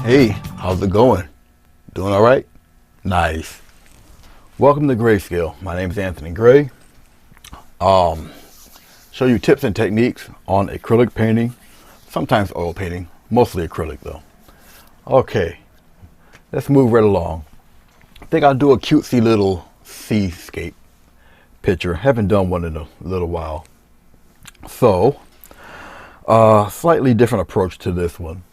Hey, how's it going? Doing all right? Nice. Welcome to Grayscale. My name is Anthony Gray. Show you tips and techniques on acrylic painting, sometimes oil painting, mostly acrylic though. Okay, let's move right along. I think I'll do a cutesy little seascape picture. Haven't done one in a little while. So, slightly different approach to this one.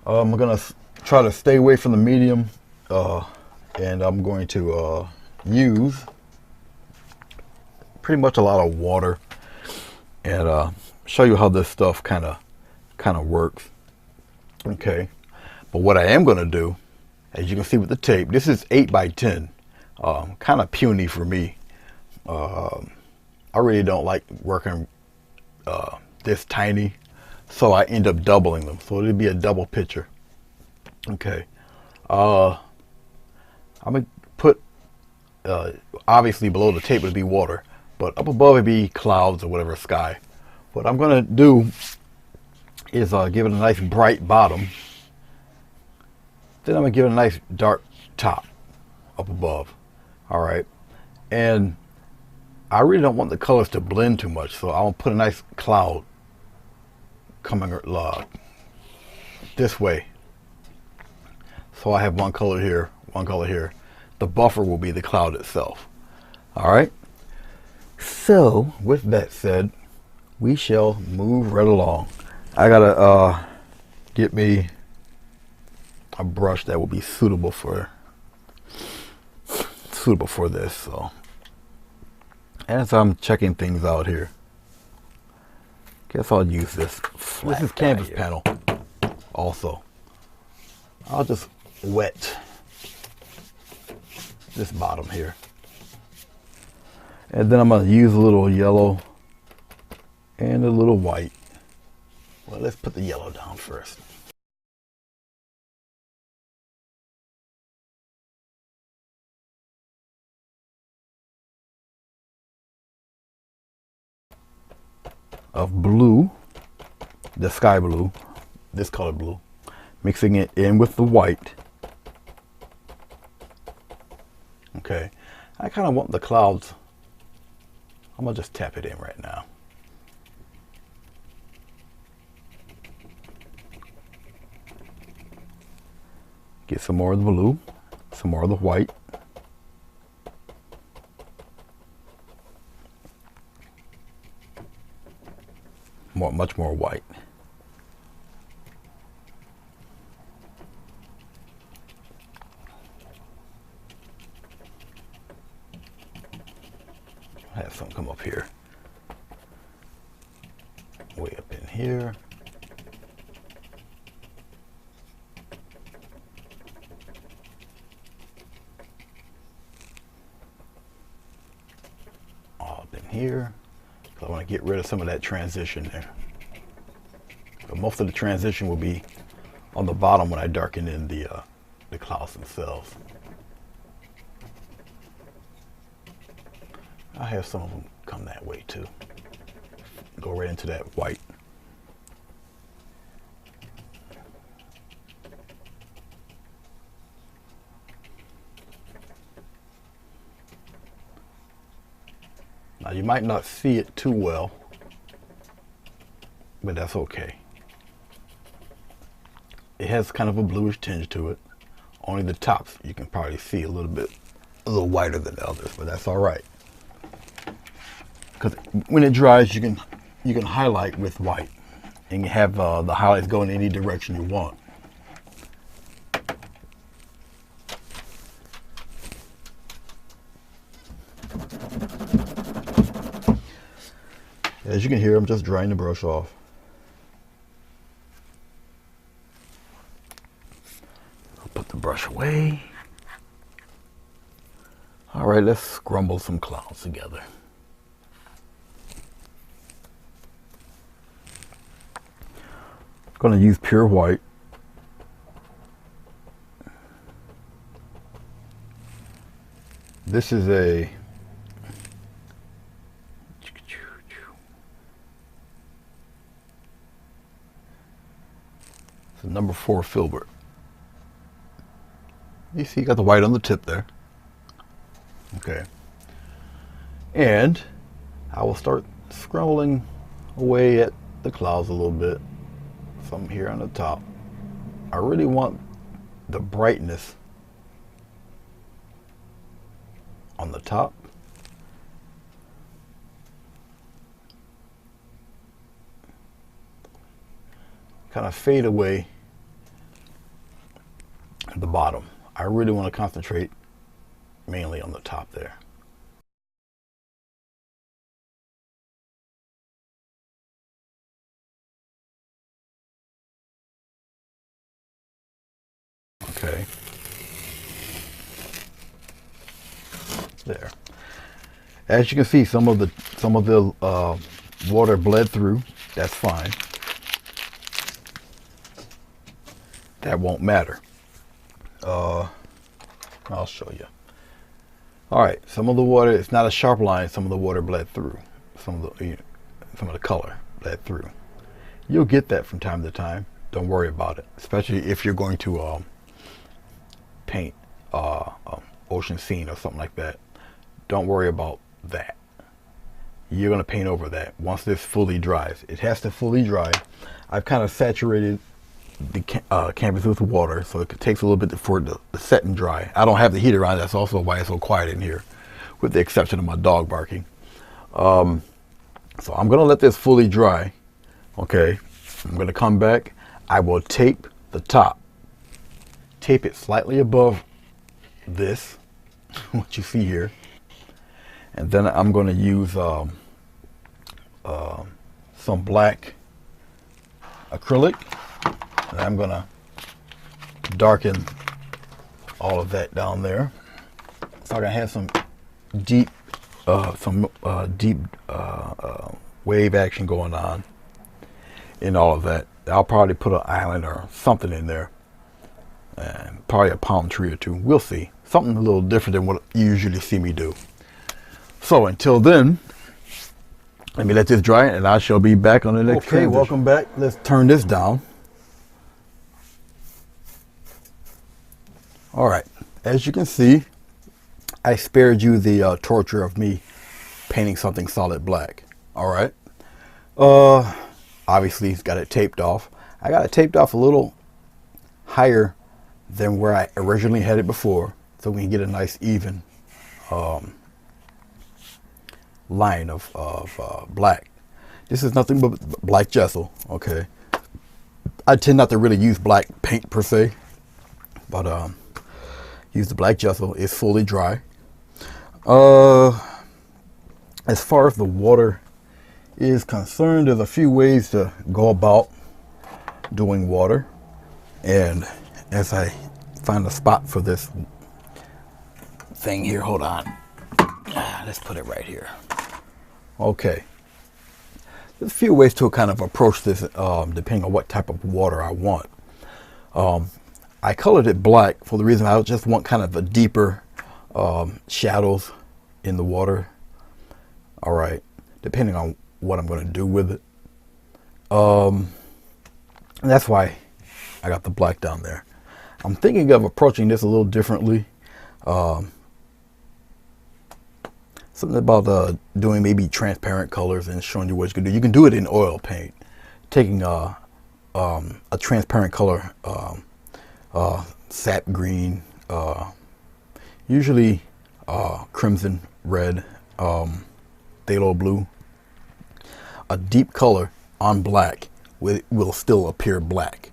I'm gonna try to stay away from the medium, and I'm going to use pretty much a lot of water, and show you how this stuff kind of works. Okay, but what I am gonna do, as you can see with the tape, this is 8 by 10, kind of puny for me. I really don't like working this tiny, so I end up doubling them. So it'll be a double picture. Okay. I'm gonna put obviously below the tape would be water, but up above it'd be clouds or whatever, sky. What I'm gonna do is give it a nice bright bottom. Then I'm gonna give it a nice dark top up above. All right, and I really don't want the colors to blend too much, so I'll put a nice cloud coming this way. So I have one color here, one color here. The buffer will be the cloud itself. All right. So with that said, we shall move right along. I gotta get me a brush that will be suitable for this. So as I'm checking things out here, guess I'll use this. This is canvas panel also. I'll just wet this bottom here. And then I'm going to use a little yellow and a little white. Well, let's put the yellow down first. Of blue, the sky blue, this color blue, mixing it in with the white. Okay, I kind of want the clouds. I'm gonna just tap it in right now. Get some more of the blue, some more of the white. Much more white. I have some come up here. Way up in here. All up in here. So I want to get rid of some of that transition there. But most of the transition will be on the bottom when I darken in the clouds themselves. I have some of them come that way too. Go right into that white. Now you might not see it too well, but that's okay. It has kind of a bluish tinge to it. Only the tops you can probably see a little whiter than the others, but that's all right. Because when it dries, you can highlight with white, and you have the highlights go in any direction you want. As you can hear, I'm just drying the brush off. I'll put the brush away. All right, let's scrumble some clouds together. I'm going to use pure white. This is a It's a number 4 filbert. You see, you got the white on the tip there. Okay. And I will start scrolling away at the clouds a little bit. Some here on the top. I really want the brightness on the top. Kind of fade away at the bottom. I really want to concentrate mainly on the top there. Okay. There. As you can see, some of the water bled through. That's fine. That won't matter. I'll show you. All right, some of the water, it's not a sharp line. Some of the water bled through. Some of the color bled through. You'll get that from time to time. Don't worry about it, especially if you're going to paint ocean scene or something like that. Don't worry about that. You're going to paint over that once this fully dries. It has to fully dry. I've kind of saturated the canvas with water, so it takes a little bit for it to set and dry. I don't have the heater on. That's also why it's so quiet in here, with the exception of my dog barking. So I'm going to let this fully dry. Okay, I'm going to come back. I will tape the top. Tape it slightly above this, what you see here. And then I'm going to use some black acrylic. And I'm going to darken all of that down there. So I can have some deep wave action going on in all of that. I'll probably put an island or something in there. And probably a palm tree or two. We'll see. Something a little different than what you usually see me do. So until then, let me let this dry and I shall be back on the next transition. Okay, welcome back. Let's turn this down. All right, as you can see, I spared you the torture of me painting something solid black. All right. Obviously, he's got it taped off. I got it taped off a little higher than where I originally had it before, so we can get a nice even line of black. This is nothing but black gesso. Okay. I tend not to really use black paint per se, but use the black gesso. It's fully dry. As far as the water is concerned, there's a few ways to go about doing water. And as I find a spot for this thing here, hold on. Let's put it right here. Okay. There's a few ways to kind of approach this, depending on what type of water I want. I colored it black for the reason I just want kind of a deeper shadows in the water. All right, depending on what I'm going to do with it. And that's why I got the black down there. I'm thinking of approaching this a little differently. Something about doing maybe transparent colors and showing you what you can do. You can do it in oil paint, taking a transparent color. Sap green, usually crimson red, phthalo blue. A deep color on black will still appear black.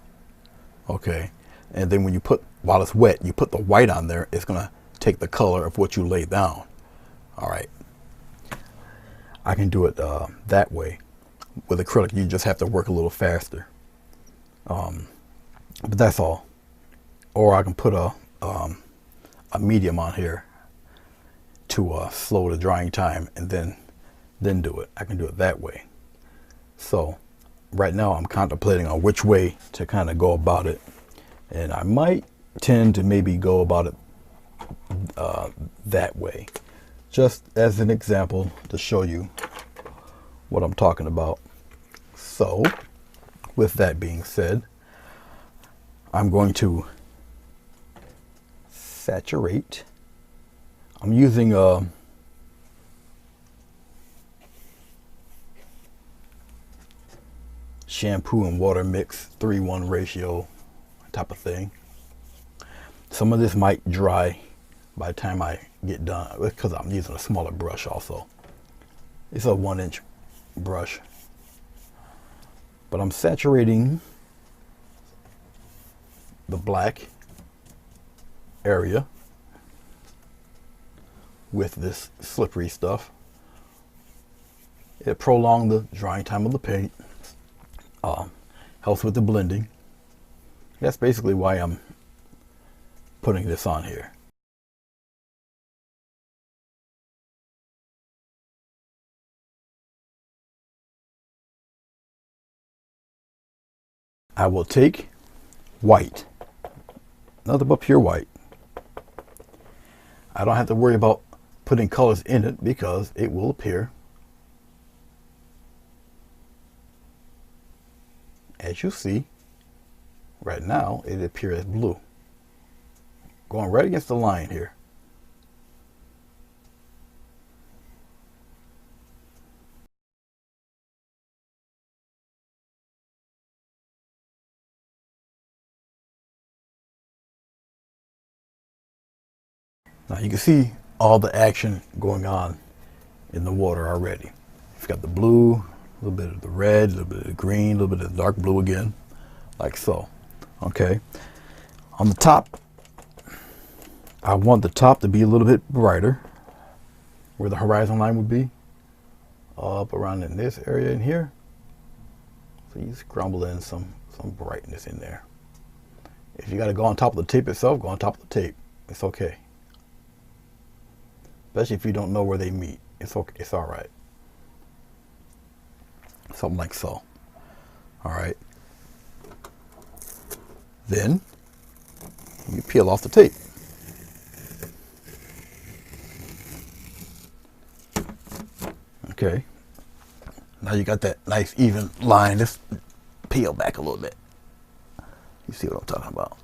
Okay, and then when you put, while it's wet, you put the white on there, it's gonna take the color of what you lay down. All right, I can do it that way. With acrylic, you just have to work a little faster. But that's all. Or I can put a medium on here to slow the drying time and then do it. I can do it that way. So right now I'm contemplating on which way to kind of go about it. And I might tend to maybe go about it that way. Just as an example to show you what I'm talking about. So with that being said, I'm going to saturate. I'm using shampoo and water mix 3:1 ratio type of thing. Some of this might dry by the time I get done because I'm using a smaller brush also. It's a 1-inch brush. But I'm saturating the black area with this slippery stuff. It prolongs the drying time of the paint. Helps with the blending. That's basically why I'm putting this on here. I will take white, nothing but pure white. I don't have to worry about putting colors in it because it will appear. As you see, right now it appears blue. Going right against the line here. Now you can see all the action going on in the water already. You've got the blue, a little bit of the red, a little bit of the green, a little bit of the dark blue again, like so. Okay. On the top, I want the top to be a little bit brighter, where the horizon line would be, up around in this area in here. So you just crumble in some brightness in there. If you got to go on top of the tape itself, go on top of the tape. It's okay. Especially if you don't know where they meet. It's okay. It's all right. Something like so. All right. Then you peel off the tape. Okay. Now you got that nice even line. Let's peel back a little bit. You see what I'm talking about.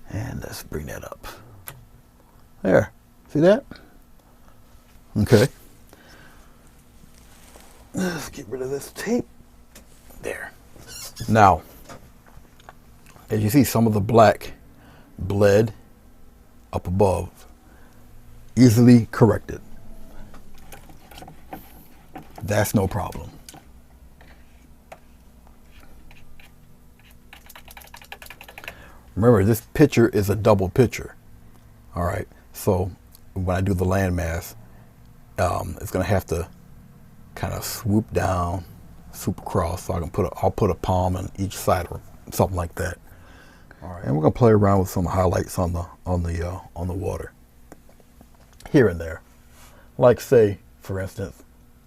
And let's bring that up. There. See that? Okay. Let's get rid of this tape. There. Now, as you see, some of the black bled up above. Easily corrected. That's no problem. Remember, this picture is a double picture. All right. So when I do the landmass, it's going to have to kind of swoop down, swoop across, so I can I'll put a palm on each side or something like that. All right. And we're going to play around with some highlights on the water here and there. Like, say, for instance,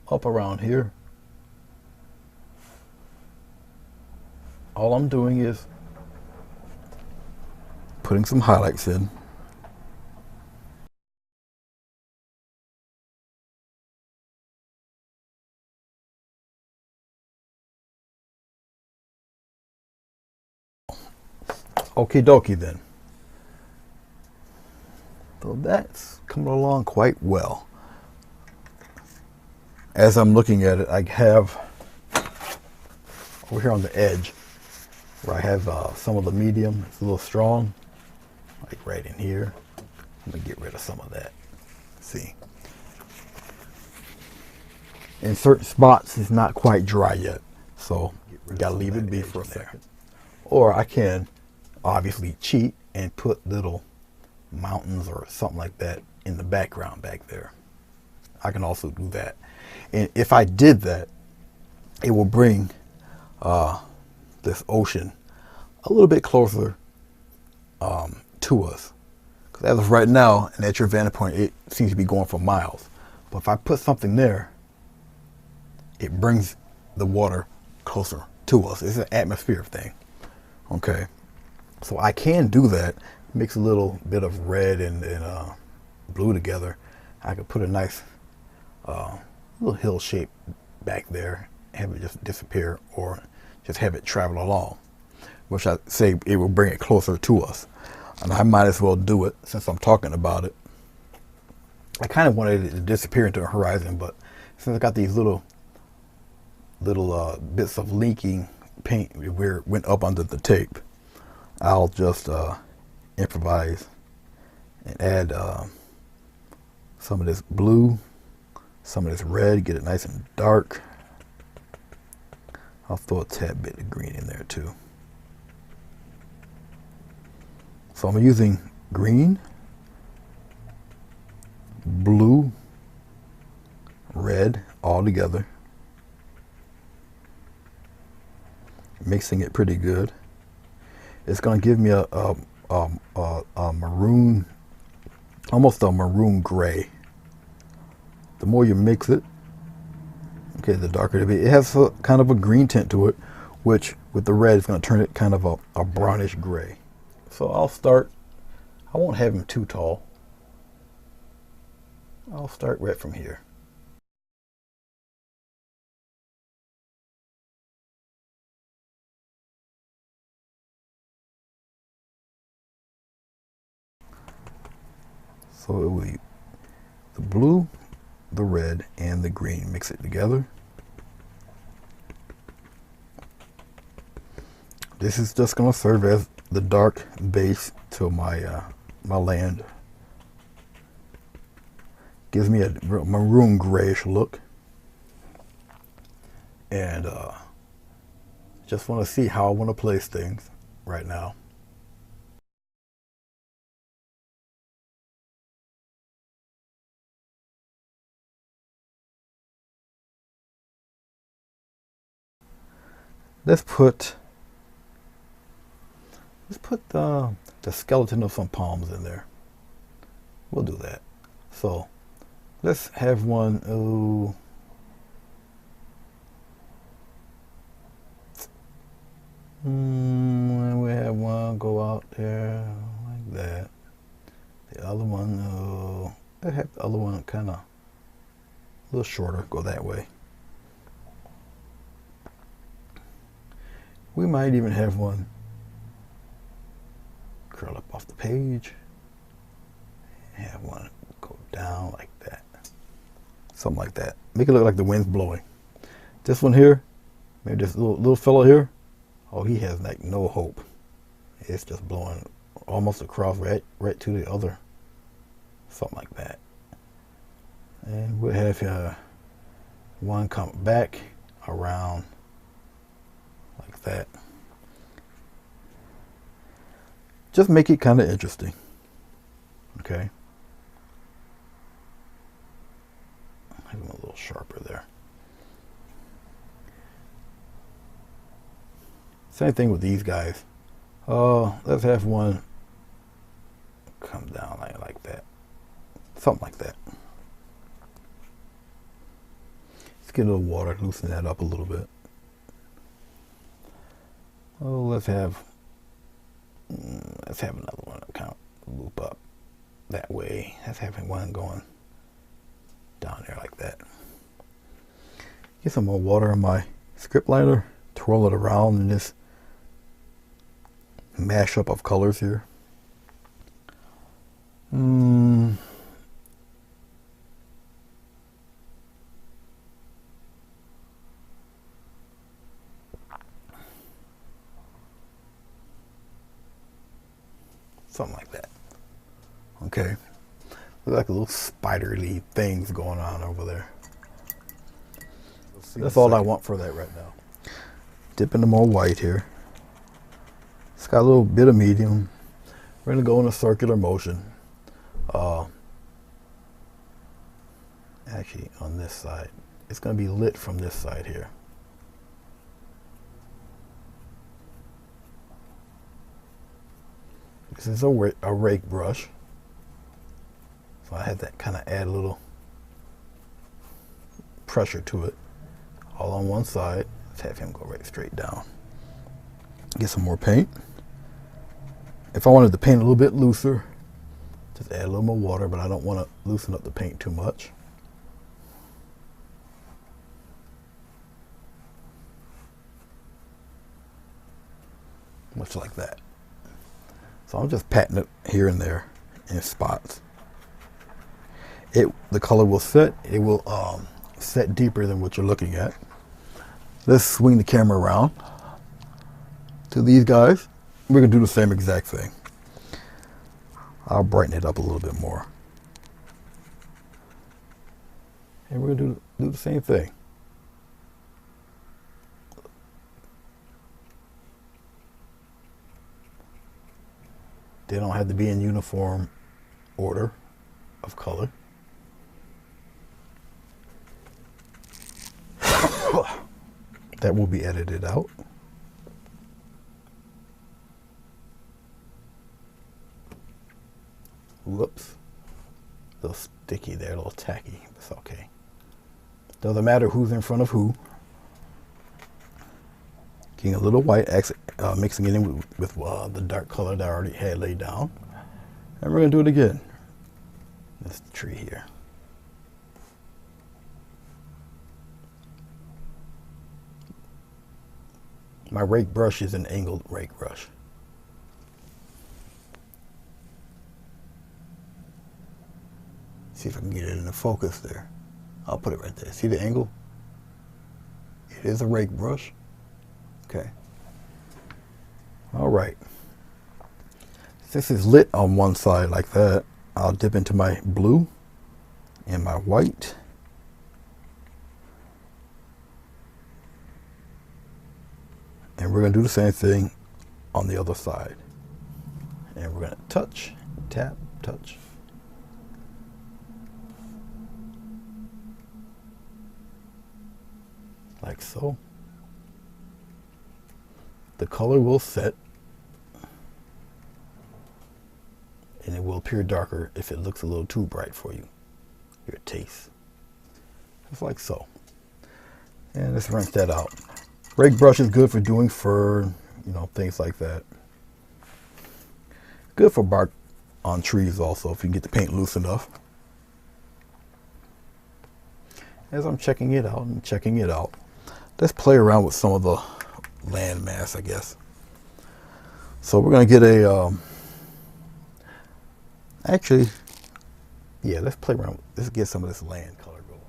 up around here, all I'm doing is putting some highlights in. Okie dokie then. So that's coming along quite well. As I'm looking at it, I have over here on the edge where I have some of the medium. It's a little strong, like right in here. I'm gonna get rid of some of that. See, in certain spots it's not quite dry yet, so you gotta leave it be for a second. Or I can obviously cheat and put little mountains or something like that in the background back there. I can also do that. And if I did that, it will bring this ocean a little bit closer to us. Because as of right now, and at your vantage point, it seems to be going for miles. But if I put something there, it brings the water closer to us. It's an atmospheric thing. Okay. So I can do that. Mix a little bit of red and blue together. I could put a nice little hill shape back there, have it just disappear, or just have it travel along. which I say it will bring it closer to us. And I might as well do it since I'm talking about it. I kind of wanted it to disappear into the horizon, but since I got these little bits of leaking paint where it went up under the tape, I'll just improvise and add some of this blue, some of this red, get it nice and dark. I'll throw a tad bit of green in there too. So I'm using green, blue, red all together, mixing it pretty good. It's going to give me a maroon, almost a maroon gray. The more you mix it, okay, the darker it be. It has a kind of a green tint to it, which with the red is going to turn it kind of a brownish gray. So I'll start, I won't have him too tall. I'll start right from here. So it will be the blue, the red, and the green. Mix it together. This is just going to serve as the dark base to my my land. Gives me a maroon grayish look. And just want to see how I want to place things right now. Let's put the skeleton of some palms in there. We'll do that. So let's have one. Oh, we have one go out there like that. The other one, oh, let's have the other one kind of a little shorter. Go that way. We might even have one curl up off the page. Have one go down like that. Something like that. Make it look like the wind's blowing. This one here, maybe this little fellow here, oh, he has like no hope. It's just blowing almost across right to the other. Something like that. And we'll have one come back around like that. Just make it kind of interesting. Okay. Have them a little sharper there. Same thing with these guys. Let's have one come down like that. Something like that. Let's get a little water, loosen that up a little bit. Oh, let's have another one kind of loop up that way. Let's have one going down there like that. Get some more water in my script liner, twirl it around in this mashup of colors here. Something like that. Okay. Look like a little spiderly things going on over there. That's all I want for that right now. Dip into more white here. It's got a little bit of medium. We're going to go in a circular motion. Actually, on this side. It's going to be lit from this side here. This is a rake brush. So I had to kind of add a little pressure to it. All on one side. Let's have him go right straight down. Get some more paint. If I wanted the paint a little bit looser, just add a little more water, but I don't want to loosen up the paint too much. much like that. So I'm just patting it here and there in spots. The color will set. It will set deeper than what you're looking at. Let's swing the camera around to these guys. We're gonna do the same exact thing. I'll brighten it up a little bit more. And we're gonna do the same thing. They don't have to be in uniform order of color. That will be edited out. Whoops. A little sticky there, a little tacky. It's okay. Doesn't matter who's in front of who. Getting a little white, mixing it in with the dark color that I already had laid down. And we're going to do it again. This tree here. My rake brush is an angled rake brush. See if I can get it in the focus there. I'll put it right there. See the angle? It is a rake brush. Okay. All right. This is lit on one side like that. I'll dip into my blue and my white. And we're going to do the same thing on the other side. And we're going to touch, tap, touch. Like so. The color will set. And it will appear darker if it looks a little too bright for you, your taste. Just like so. And let's rinse that out. Rake brush is good for doing fur, you know, things like that. Good for bark on trees also, if you can get the paint loose enough. As I'm checking it out and checking it out, let's play around with some of the land mass, I guess. So we're going to get a, actually, yeah, let's play around. Let's get some of this land color going.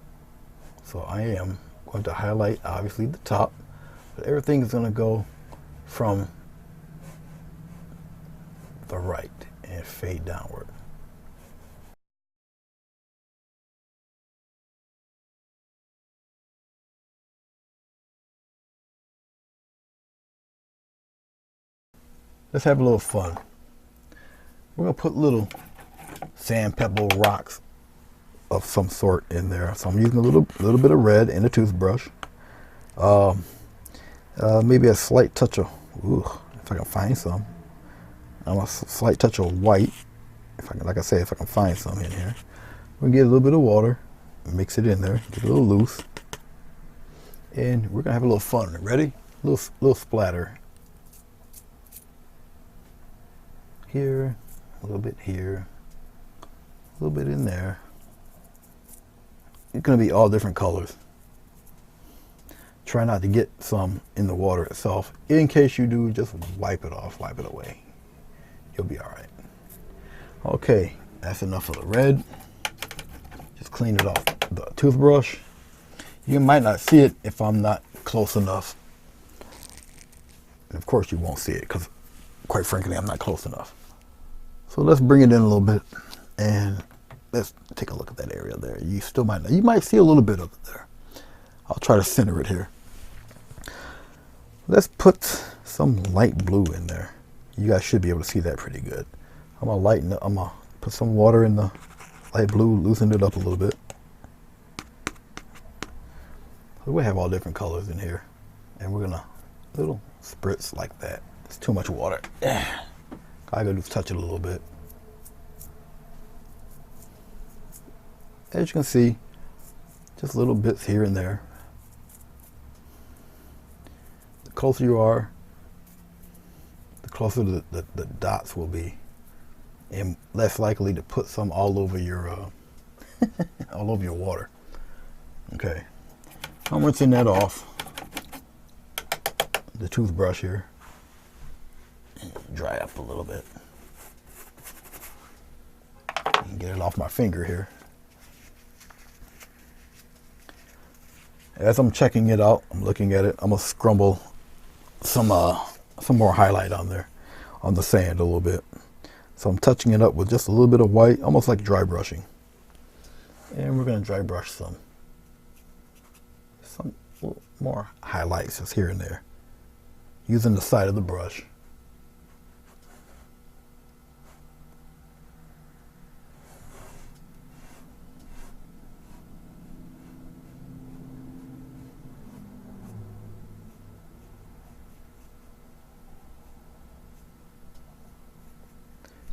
So I am going to highlight, obviously, the top. But everything is going to go from the right and fade downward. Let's have a little fun. We're going to put little sand pebble rocks of some sort in there. So I'm using a little bit of red in a toothbrush. Maybe a slight touch of, if I can find some. A slight touch of white, if I can, like I said, if I can find some in here. We're gonna get a little bit of water, mix it in there, get a little loose, and we're gonna have a little fun. Ready? Little splatter. Here, a little bit here, a little bit in there. It's gonna be all different colors. Try not to get some in the water itself. In case you do, just wipe it off, wipe it away. You'll be all right. Okay, that's enough of the red. Just clean it off the toothbrush. You might not see it if I'm not close enough. And of course you won't see it because, quite frankly, I'm not close enough. So let's bring it in a little bit and let's take a look at that area there. You still might not, you might see a little bit of it there. I'll try to center it here. Let's put some light blue in there. You guys should be able to see that pretty good. I'm gonna lighten it. I'm gonna put some water in the light blue, loosen it up a little bit. So we have all different colors in here, and we're gonna little spritz like that. It's too much water. All I gotta do is touch it a little bit. As you can see, just little bits here and there. The closer you are, the closer the dots will be, and less likely to put some all over your all over your water. Okay, I'm rinsing that off. The toothbrush here. dry up a little bit. Get it off my finger here. As I'm checking it out, I'm looking at it. I'm gonna scrumble some more highlight on there, on the sand a little bit. So I'm touching it up with just a little bit of white, almost like dry brushing. And we're gonna dry brush some more highlights just here and there, using the side of the brush.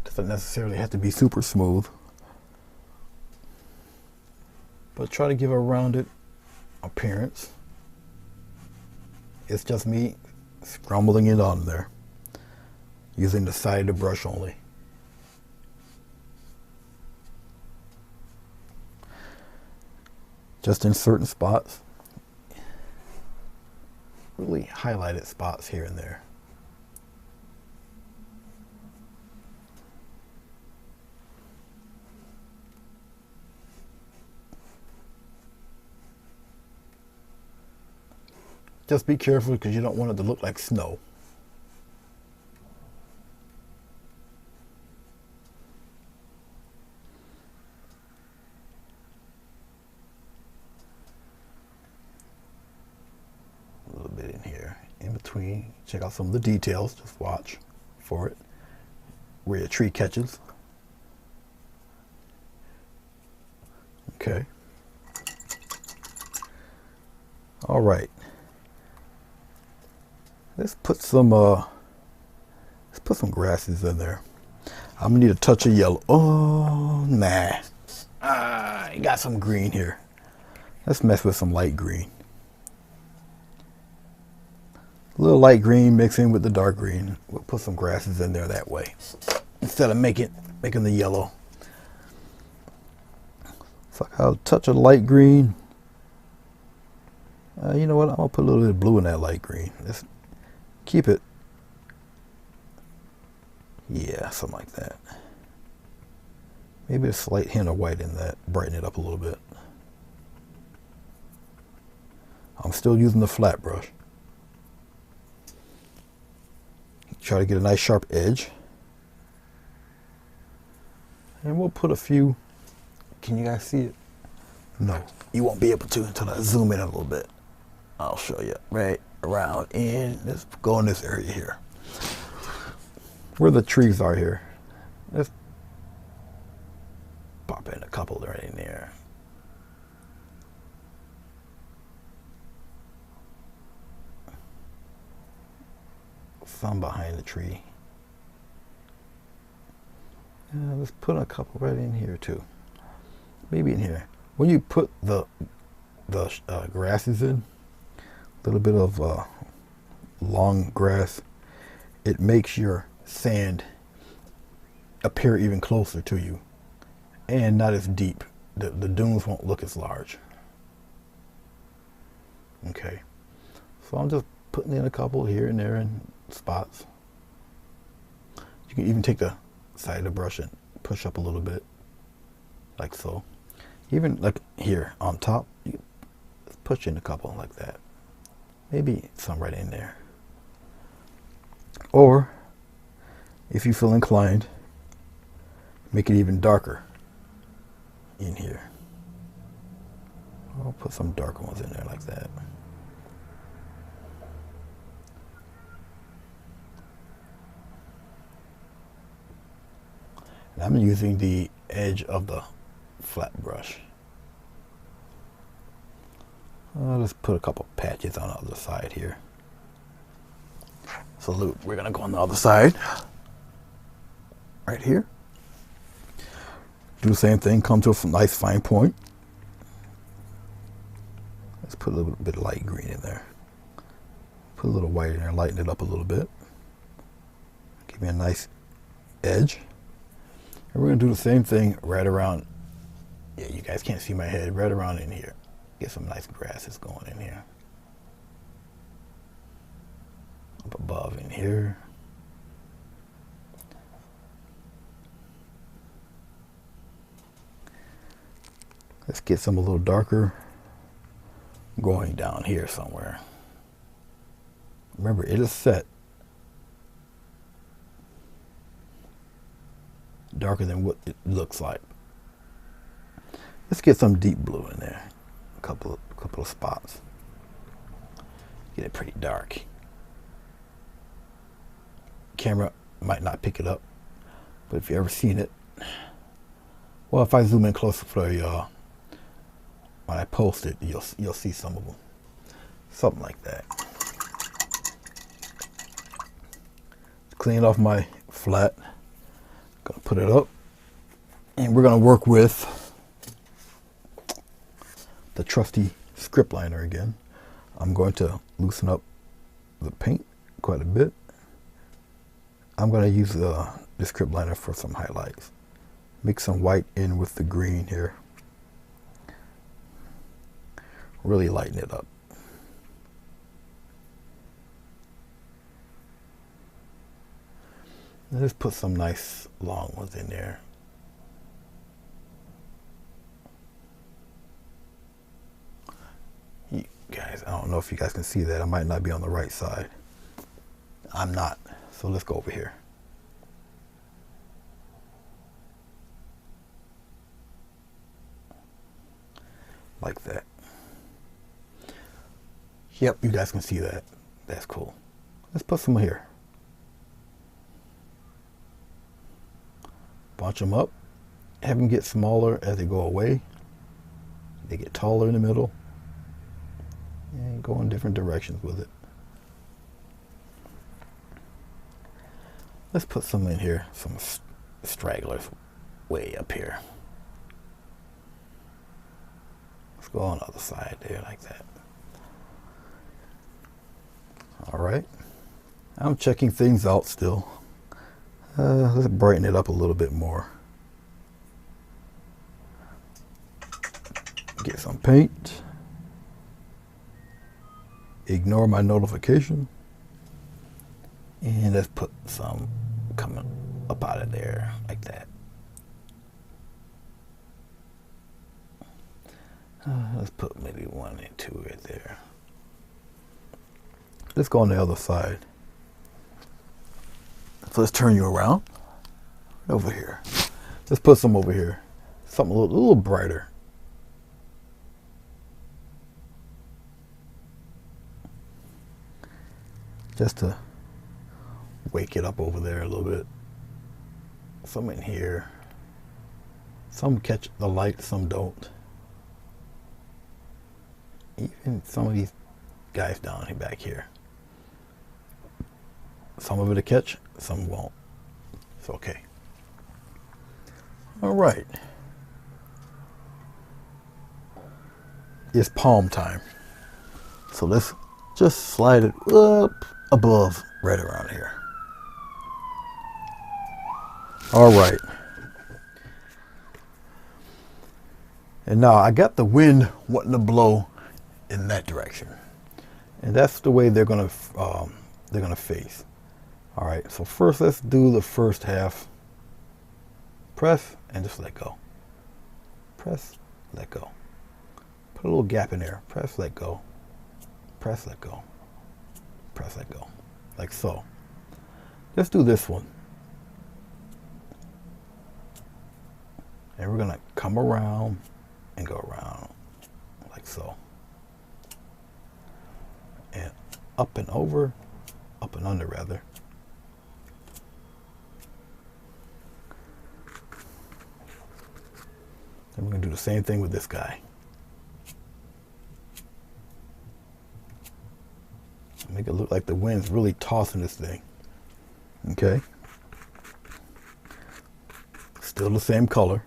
Doesn't necessarily have to be super smooth, but try to give a rounded appearance. It's just me scrumbling it on there, using the side of the brush only. Just in certain spots, really highlighted spots here and there. Just be careful because you don't want it to look like snow. A little bit in here, in between. Check out some of the details. Just watch for it. Where your tree catches. Okay. All right. Let's put some grasses in there. I'm gonna need a touch of yellow. Oh, nah. I got some green here. Let's mess with some light green. A little light green mixing with the dark green. We'll put some grasses in there that way, instead of making the yellow. So I'll touch of light green. You know what? I'm gonna put a little bit of blue in that light green. Let's keep it. Yeah, something like that. Maybe a slight hint of white in that. Brighten it up a little bit. I'm still using the flat brush. Try to get a nice sharp edge. And we'll put a few. Can you guys see it? No, you won't be able to until I zoom in a little bit. I'll show you right around in. Let's go in this area here, where the trees are here. Let's pop in a couple right in there. Some behind the tree. Let's put a couple right in here too. Maybe in here. When you put the grasses in, a little bit of long grass, it makes your sand appear even closer to you and not as deep. The dunes won't look as large. Okay, so I'm just putting in a couple here and there in spots. You can even take the side of the brush and push up a little bit, like so. Even like here on top, you can push in a couple like that. Maybe some right in there. Or, if you feel inclined, make it even darker in here. I'll put some darker ones in there like that. And I'm using the edge of the flat brush. Let's put a couple patches on the other side here. So look, we're gonna go on the other side. Right here. Do the same thing, come to a nice fine point. Let's put a little bit of light green in there. Put a little white in there, lighten it up a little bit. Give me a nice edge. And we're gonna do the same thing right around, yeah, you guys can't see my head, right around in here. Get some nice grasses going in here. Up above in here. Let's get some a little darker going down here somewhere. Remember, it is set darker than what it looks like. Let's get some deep blue in there. A couple of spots. Get it pretty dark. Camera might not pick it up, but if you ever seen it, well, if I zoom in closer for y'all, when I post it, you'll see some of them. Something like that. Clean off my flat. Gonna put it up, and we're gonna work with the trusty script liner again. I'm going to loosen up the paint quite a bit. I'm going to use the script liner for some highlights. Mix some white in with the green here. Really lighten it up. Let's put some nice long ones in there. You guys, I don't know if you guys can see that. I might not be on the right side. I'm not. So let's go over here. Like that. Yep, you guys can see that. That's cool. Let's put some here. Bunch them up. Have them get smaller as they go away. They get taller in the middle. And go in different directions with it. Let's put some in here, some stragglers way up here. Let's go on the other side there like that. All right. I'm checking things out still. Let's brighten it up a little bit more. Get some paint. Ignore my notification. And let's put some coming up out of there like that. Let's put maybe 1 and 2 right there. Let's go on the other side. So let's turn you around. Over here. Let's put some over here. Something a little brighter. Just to wake it up over there a little bit. Some in here. Some catch the light, some don't. Even some of these guys down here back here. Some of it will catch, some won't. It's okay. All right. It's palm time. So let's just slide it up above, right around here. All right. And now I got the wind wanting to blow in that direction, and that's the way they're gonna face. All right. So first, let's do the first half. Press and just let go. Press, let go. Put a little gap in there. Press, let go. Press, let go. Press, let go. Like so. Let's do this one. And we're gonna come around and go around like so. And up and over, up and under rather. And we're gonna do the same thing with this guy. Make it look like the wind's really tossing this thing. Okay. Still the same color.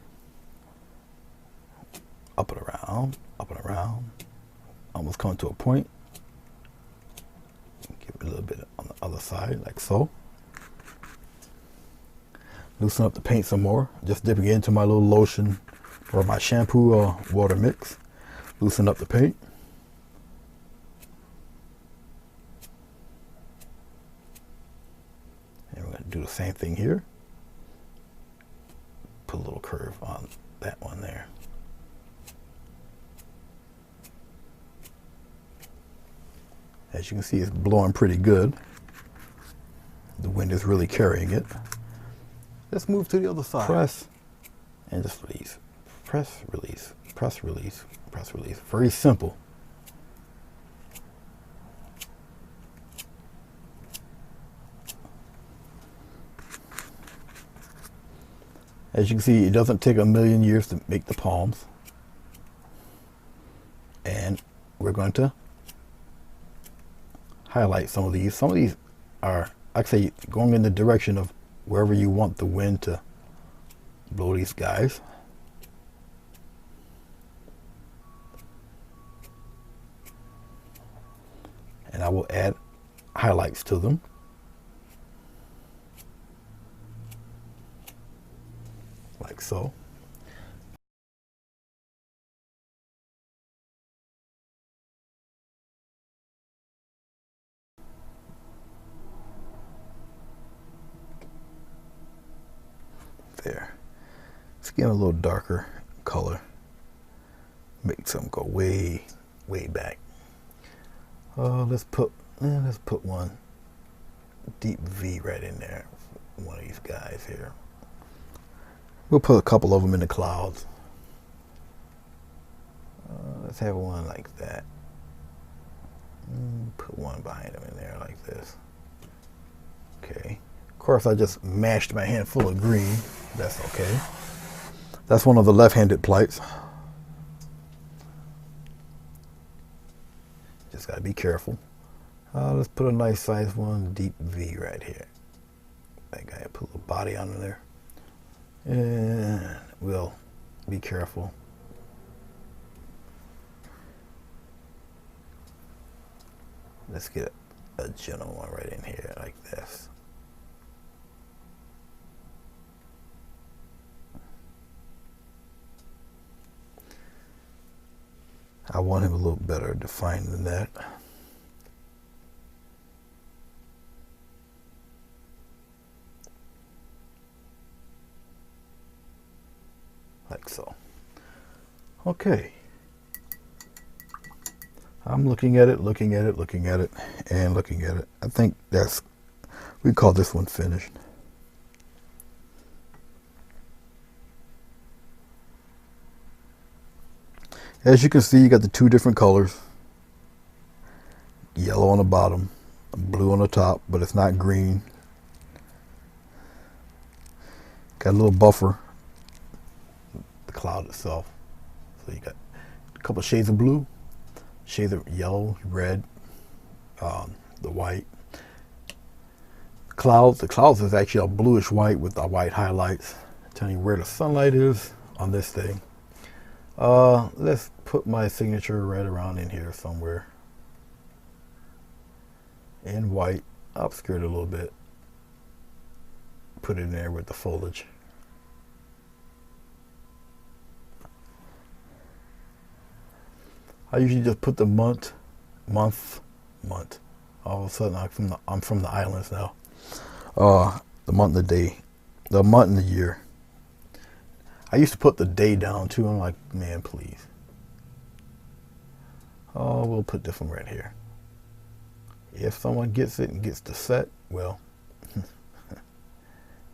Up and around, up and around. Almost coming to a point. Give it a little bit on the other side, like so. Loosen up the paint some more. Just dipping into my little lotion or my shampoo or water mix. Loosen up the paint. And we're going to do the same thing here. Put a little curve on that one there. As you can see, it's blowing pretty good. The wind is really carrying it. Let's move to the other side. Press and just release. Press, release, press, release, press, release. Very simple. As you can see, it doesn't take a million years to make the palms. And we're going to highlight some of these. Some of these are, like I say, going in the direction of wherever you want the wind to blow these guys. And I will add highlights to them. Like so. There. Let's get a little darker color. Make some go way, way back. Let's put one deep V right in there. One of these guys here. We'll put a couple of them in the clouds. Let's have one like that. Put one behind him in there like this. Okay. Of course, I just mashed my hand full of green. That's okay. That's one of the left-handed plights. Just gotta be careful. Let's put a nice size one, deep V right here. That guy, put a little body under there. And we'll be careful. Let's get a gentle one right in here like this. I want him a little better defined than that. Like so. Okay. I'm looking at it, looking at it, looking at it, and looking at it. I think that's, we call this one finished. As you can see, you got the two different colors. Yellow on the bottom, blue on the top, but it's not green. Got a little buffer, the cloud itself. So you got a couple of shades of blue, shades of yellow, red, the white. The clouds is actually a bluish white with the white highlights, telling you where the sunlight is on this thing. Let's put my signature right around in here somewhere. In white, obscure it a little bit. Put it in there with the foliage. I usually just put the month. All of a sudden, I'm from the islands now. The month and the day, the month and the year. I used to put the day down too. I'm like, man, please. Oh, we'll put this one right here. If someone gets it and gets the set, well,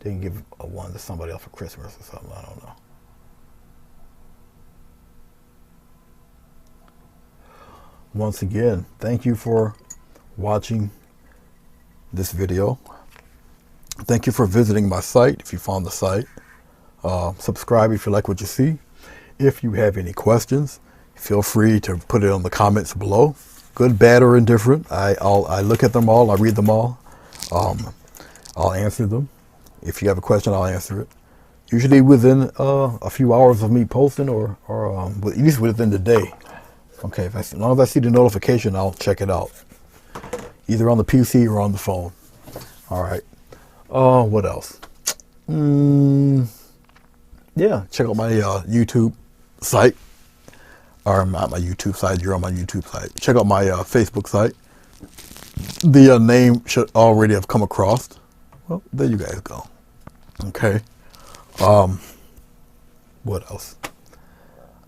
they can give one to somebody else for Christmas or something. I don't know. Once again, thank you for watching this video. Thank you for visiting my site if you found the site. Subscribe if you like what you see. If you have any questions, feel free to put it on the comments below. Good, bad, or indifferent. I look at them all. I read them all. I'll answer them. If you have a question, I'll answer it. Usually within a few hours of me posting, or at least within the day. Okay, as long as I see the notification, I'll check it out. Either on the PC or on the phone. All right. What else? Yeah, check out my YouTube site. Or not my YouTube site, you're on my YouTube site. Check out my Facebook site. The name should already have come across. Well, there you guys go. Okay. What else?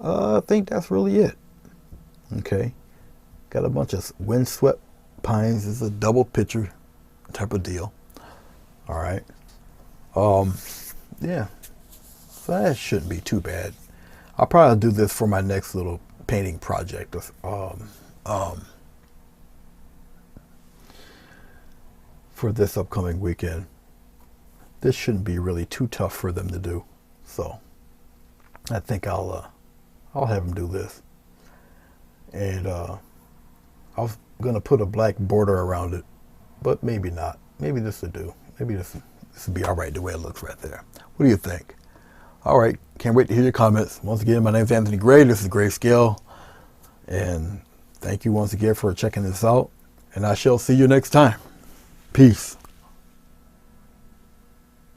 I think that's really it. Okay. Got a bunch of windswept Pines is a double picture type of deal. All right. Yeah. So that shouldn't be too bad. I'll probably do this for my next little painting project. For this upcoming weekend. This shouldn't be really too tough for them to do. So I think I'll have them do this. And I was gonna put a black border around it, but maybe not. Maybe this will do. Maybe this will be all right the way it looks right there. What do you think? All right, can't wait to hear your comments. Once again, my name is Anthony Gray. This is Grayscale, and thank you once again for checking this out. And I shall see you next time. Peace.